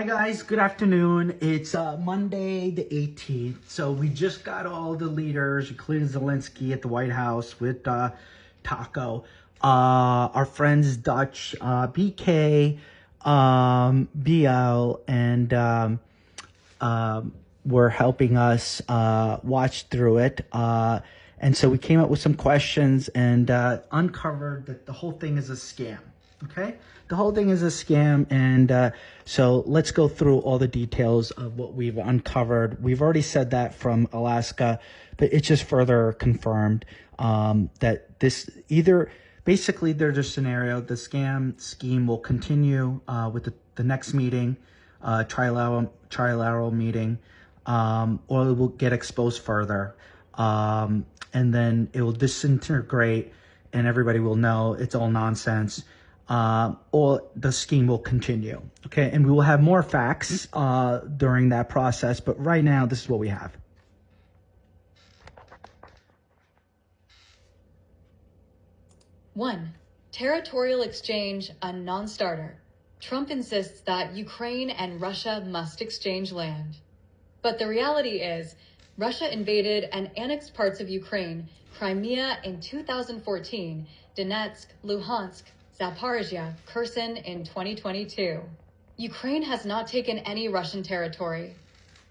Hi guys, good afternoon. It's Monday the 18th. So we just got all the leaders, including Zelensky at the White House with Taco. Our friends Dutch, BK, BL, and were helping us watch through it. And so we came up with some questions and uncovered that the whole thing is a scam. Okay, the whole thing is a scam, and so let's go through all the details of what we've uncovered. We've already said that from Alaska, but it's just further confirmed that this either basically there's a scenario the scheme will continue with the next meeting, trilateral meeting, or it will get exposed further, and then it will disintegrate, and everybody will know it's all nonsense. Or the scheme will continue. Okay, and we will have more facts during that process, but right now, this is what we have. One, territorial exchange, a non-starter. Trump insists that Ukraine and Russia must exchange land. But the reality is, Russia invaded and annexed parts of Ukraine, Crimea in 2014, Donetsk, Luhansk, Zaporizhia, Kherson in 2022. Ukraine has not taken any Russian territory.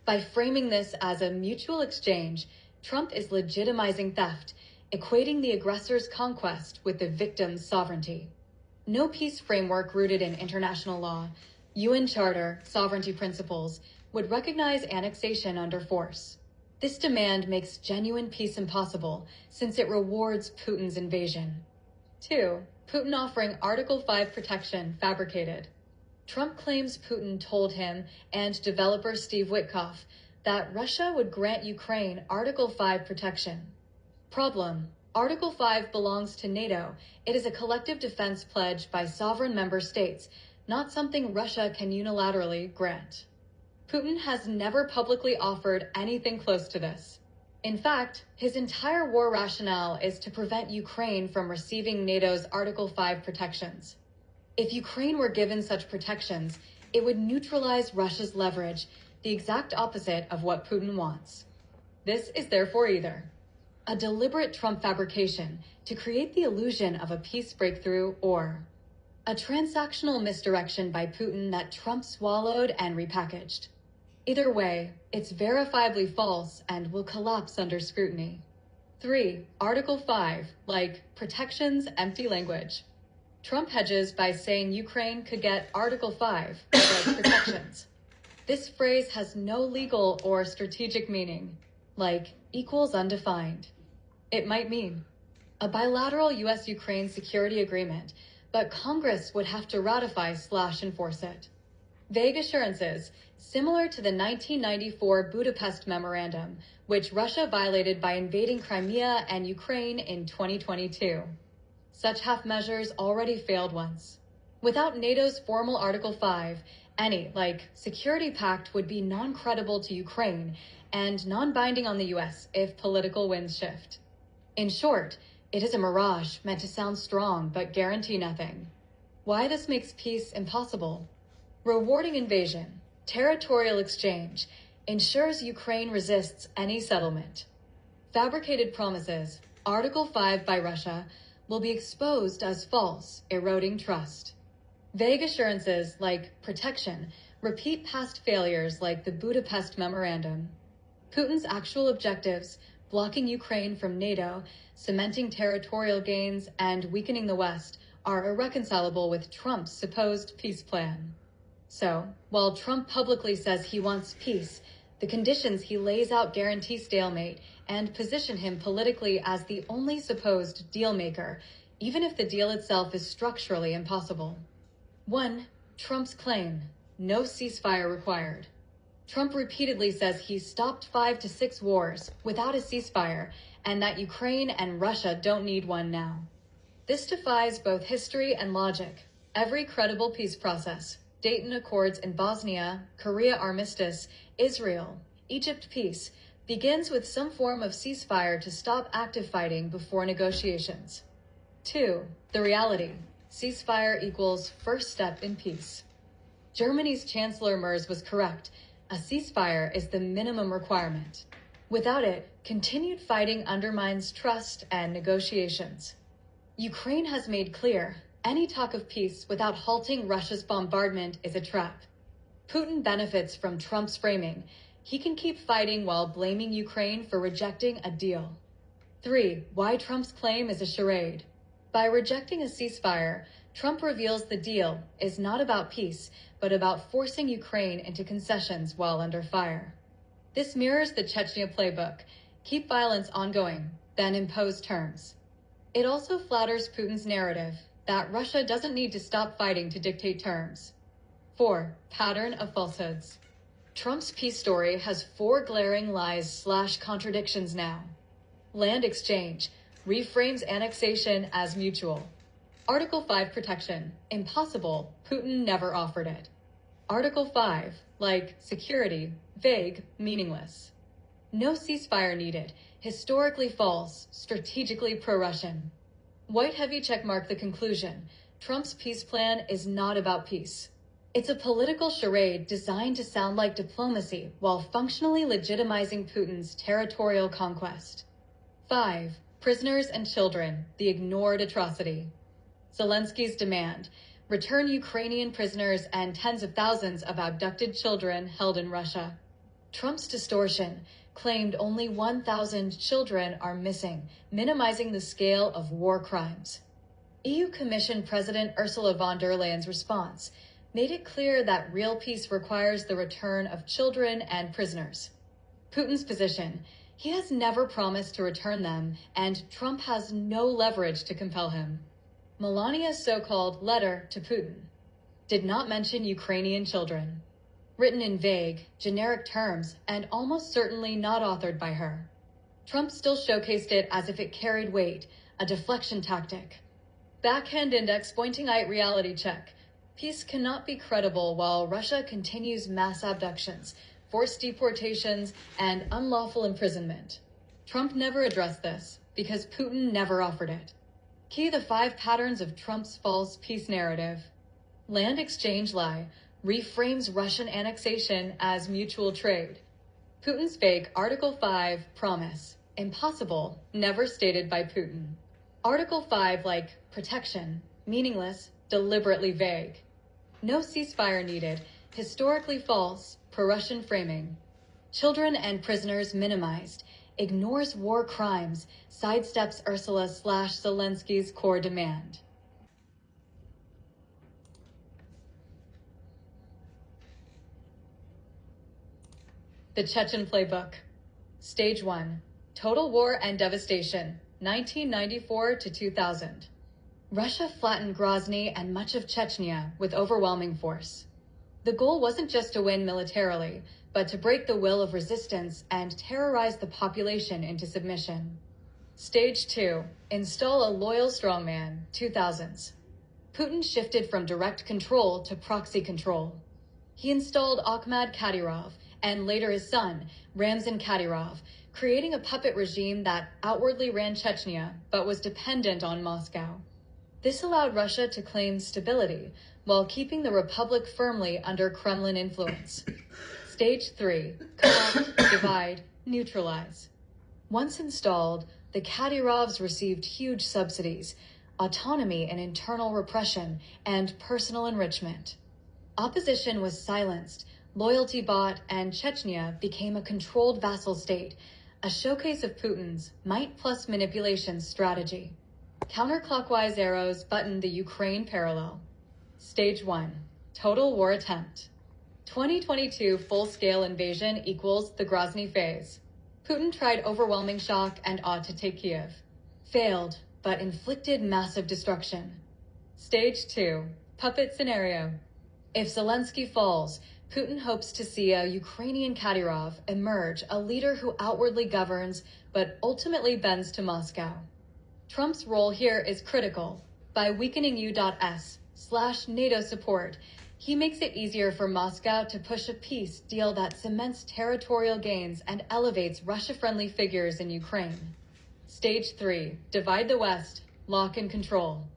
By framing this as a mutual exchange, Trump is legitimizing theft, equating the aggressor's conquest with the victim's sovereignty. No peace framework rooted in international law, UN Charter, sovereignty principles, would recognize annexation under force. This demand makes genuine peace impossible since it rewards Putin's invasion. 2. Putin offering Article 5 protection fabricated. Trump claims Putin told him and developer Steve Witkoff that Russia would grant Ukraine Article 5 protection. Problem: Article 5 belongs to NATO. It is a collective defense pledge by sovereign member states, not something Russia can unilaterally grant. Putin has never publicly offered anything close to this. In fact, his entire war rationale is to prevent Ukraine from receiving NATO's Article 5 protections. If Ukraine were given such protections, it would neutralize Russia's leverage, the exact opposite of what Putin wants. This is therefore either a deliberate Trump fabrication to create the illusion of a peace breakthrough, or a transactional misdirection by Putin that Trump swallowed and repackaged. Either way, it's verifiably false and will collapse under scrutiny. 3. Article 5, like protections, empty language. Trump hedges by saying Ukraine could get Article 5, like protections. This phrase has no legal or strategic meaning, like equals undefined. It might mean a bilateral US-Ukraine security agreement, but Congress would have to ratify/enforce it. Vague assurances, similar to the 1994 Budapest Memorandum, which Russia violated by invading Crimea and Ukraine in 2022. Such half measures already failed once. Without NATO's formal Article 5, any, security pact would be non-credible to Ukraine and non-binding on the US if political winds shift. In short, it is a mirage meant to sound strong but guarantee nothing. Why this makes peace impossible? Rewarding invasion, territorial exchange, ensures Ukraine resists any settlement. Fabricated promises, Article 5 by Russia, will be exposed as false, eroding trust. Vague assurances like protection repeat past failures like the Budapest Memorandum. Putin's actual objectives, blocking Ukraine from NATO, cementing territorial gains, and weakening the West, are irreconcilable with Trump's supposed peace plan. So, while Trump publicly says he wants peace, the conditions he lays out guarantee stalemate and position him politically as the only supposed deal maker, even if the deal itself is structurally impossible. 1. Trump's claim: no ceasefire required. Trump repeatedly says he's stopped 5 to 6 wars without a ceasefire, and that Ukraine and Russia don't need one now. This defies both history and logic. Every credible peace process, Dayton Accords in Bosnia, Korea armistice, Israel, Egypt peace, begins with some form of ceasefire to stop active fighting before negotiations. 2. The reality: ceasefire equals first step in peace. Germany's Chancellor Merz was correct. A ceasefire is the minimum requirement. Without it, continued fighting undermines trust and negotiations. Ukraine has made clear any talk of peace without halting Russia's bombardment is a trap. Putin benefits from Trump's framing. He can keep fighting while blaming Ukraine for rejecting a deal. 3. Why Trump's claim is a charade. By rejecting a ceasefire, Trump reveals the deal is not about peace, but about forcing Ukraine into concessions while under fire. This mirrors the Chechnya playbook. Keep violence ongoing, then impose terms. It also flatters Putin's narrative that Russia doesn't need to stop fighting to dictate terms. 4. Pattern of falsehoods. Trump's peace story has 4 glaring lies/contradictions now. Land exchange reframes annexation as mutual. Article 5 protection, impossible, Putin never offered it. Article 5, like security, vague, meaningless. No ceasefire needed, historically false, strategically pro-Russian. White heavy checkmark the conclusion. Trump's peace plan is not about peace. It's a political charade designed to sound like diplomacy while functionally legitimizing Putin's territorial conquest. 5. Prisoners and children, the ignored atrocity. Zelensky's demand, return Ukrainian prisoners and tens of thousands of abducted children held in Russia. Trump's distortion claimed only 1,000 children are missing, minimizing the scale of war crimes. EU Commission President Ursula von der Leyen's response made it clear that real peace requires the return of children and prisoners. Putin's position, he has never promised to return them, and Trump has no leverage to compel him. Melania's so-called letter to Putin did not mention Ukrainian children. Written in vague, generic terms, and almost certainly not authored by her. Trump still showcased it as if it carried weight, a deflection tactic. Backhand index pointing at reality check. Peace cannot be credible while Russia continues mass abductions, forced deportations, and unlawful imprisonment. Trump never addressed this because Putin never offered it. Key the 5 patterns of Trump's false peace narrative. Land exchange lie reframes Russian annexation as mutual trade. Putin's fake Article 5 promise, impossible, never stated by Putin. Article 5 like protection, meaningless, deliberately vague. No ceasefire needed, historically false, pro-Russian framing. Children and prisoners minimized, ignores war crimes, sidesteps Ursula/Zelensky's core demand. The Chechen Playbook. Stage 1. Total War and Devastation, 1994 to 2000. Russia flattened Grozny and much of Chechnya with overwhelming force. The goal wasn't just to win militarily, but to break the will of resistance and terrorize the population into submission. Stage 2. Install a loyal strongman, 2000s. Putin shifted from direct control to proxy control. He installed Akhmad Kadyrov, and later his son, Ramzan Kadyrov, creating a puppet regime that outwardly ran Chechnya, but was dependent on Moscow. This allowed Russia to claim stability, while keeping the republic firmly under Kremlin influence. Stage 3. Co-opt, divide, neutralize. Once installed, the Kadyrovs received huge subsidies, autonomy and internal repression, and personal enrichment. Opposition was silenced, loyalty bought, and Chechnya became a controlled vassal state, a showcase of Putin's might plus manipulation strategy. Counterclockwise arrows button the Ukraine parallel. Stage 1. Total war attempt. 2022 full-scale invasion equals the Grozny phase. Putin tried overwhelming shock and awe to take Kiev. Failed, but inflicted massive destruction. Stage 2. Puppet scenario. If Zelensky falls, Putin hopes to see a Ukrainian Kadyrov emerge, a leader who outwardly governs, but ultimately bends to Moscow. Trump's role here is critical. By weakening U.S/NATO support, he makes it easier for Moscow to push a peace deal that cements territorial gains and elevates Russia-friendly figures in Ukraine. Stage 3. Divide the West, lock and control.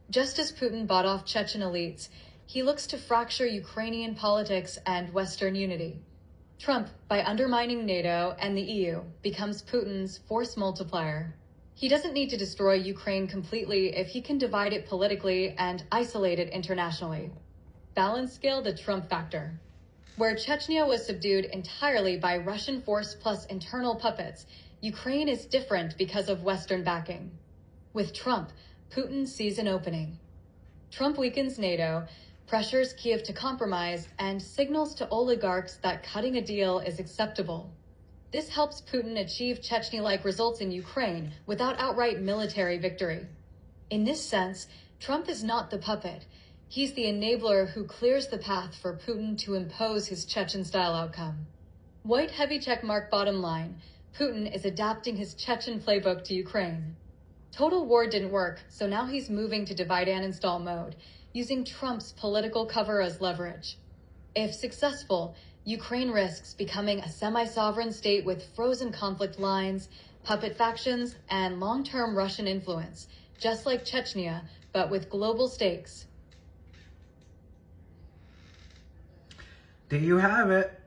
Just as Putin bought off Chechen elites, he looks to fracture Ukrainian politics and Western unity. Trump, by undermining NATO and the EU, becomes Putin's force multiplier. He doesn't need to destroy Ukraine completely if he can divide it politically and isolate it internationally. Balance scale the Trump factor. Where Chechnya was subdued entirely by Russian force plus internal puppets, Ukraine is different because of Western backing. With Trump, Putin sees an opening. Trump weakens NATO, pressures Kiev to compromise, and signals to oligarchs that cutting a deal is acceptable. This helps Putin achieve Chechnya-like results in Ukraine without outright military victory. In this sense, Trump is not the puppet. He's the enabler who clears the path for Putin to impose his Chechen-style outcome. White heavy check mark bottom line, Putin is adapting his Chechen playbook to Ukraine. Total war didn't work, so now he's moving to divide and install mode, using Trump's political cover as leverage. If successful, Ukraine risks becoming a semi-sovereign state with frozen conflict lines, puppet factions, and long-term Russian influence, just like Chechnya, but with global stakes. There you have it.